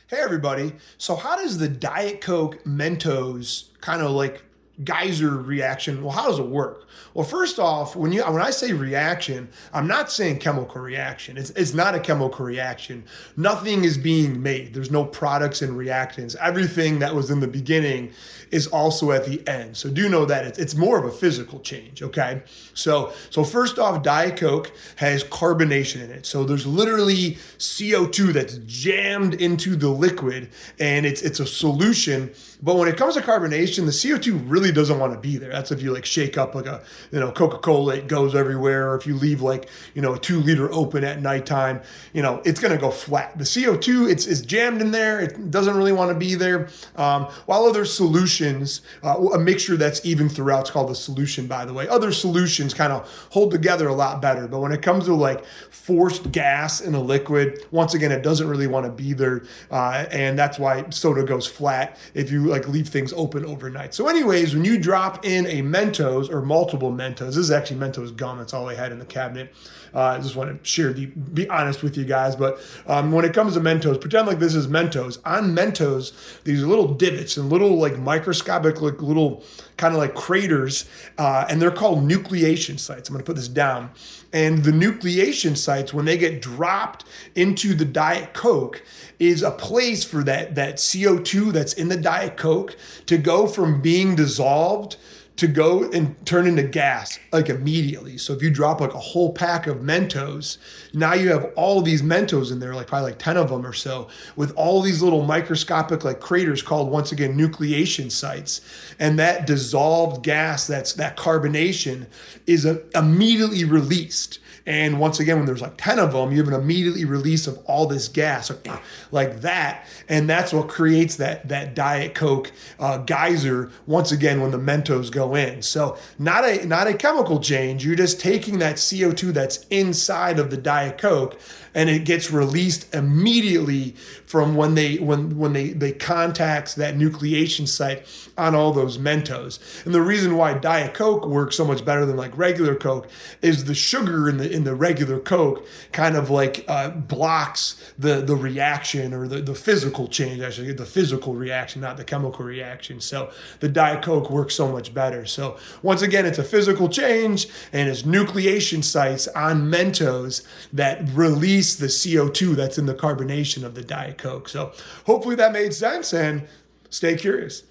Hey everybody. So how does the Diet Coke Mentos kind of like geyser reaction, well, how does it work? Well, first off, when I say reaction, I'm not saying chemical reaction. It's not a chemical reaction. Nothing is being made. There's no products and reactants. Everything that was in the beginning is also at the end. So do know that it's more of a physical change, okay? So first off, Diet Coke has carbonation in it. So there's literally CO2 that's jammed into the liquid, and it's a solution. But when it comes to carbonation, the CO2 really doesn't want to be there. That's if you like shake up like a Coca-Cola, it goes everywhere. Or if you leave like a 2 liter open at nighttime, it's gonna go flat. The CO2 it's jammed in there. It doesn't really want to be there. While other solutions, a mixture that's even throughout, it's called the solution, by the way. Other solutions kind of hold together a lot better. But when it comes to like forced gas in a liquid, once again, it doesn't really want to be there, and that's why soda goes flat if you like leave things open overnight. So anyways, when you drop in a Mentos or multiple Mentos, this is actually Mentos gum. That's all I had in the cabinet. I just want to be honest with you guys. But when it comes to Mentos, pretend like this is Mentos. On Mentos, these little divots and little like microscopic, like little kind of like craters, and they're called nucleation sites. I'm going to put this down. And the nucleation sites, when they get dropped into the Diet Coke, is a place for that CO2 that's in the Diet Coke to go from being dissolved to go and turn into gas like immediately. So if you drop like a whole pack of Mentos, now you have all these Mentos in there, like probably like 10 of them or so, with all these little microscopic like craters called, once again, nucleation sites. And that dissolved gas, that carbonation, is immediately released. And once again, when there's like 10 of them, you have an immediately release of all this gas like that. And that's what creates that Diet Coke geyser, once again, when the Mentos go in. So not a chemical change. You're just taking that CO2 that's inside of the Diet Coke, and it gets released immediately from when they contact that nucleation site on all those Mentos. And the reason why Diet Coke works so much better than like regular Coke is the sugar in the regular Coke kind of like blocks the reaction, or the physical change, actually, the physical reaction, not the chemical reaction. So the Diet Coke works so much better. So once again, it's a physical change, and it's nucleation sites on Mentos that release the CO2 that's in the carbonation of the Diet Coke. So hopefully that made sense, and stay curious.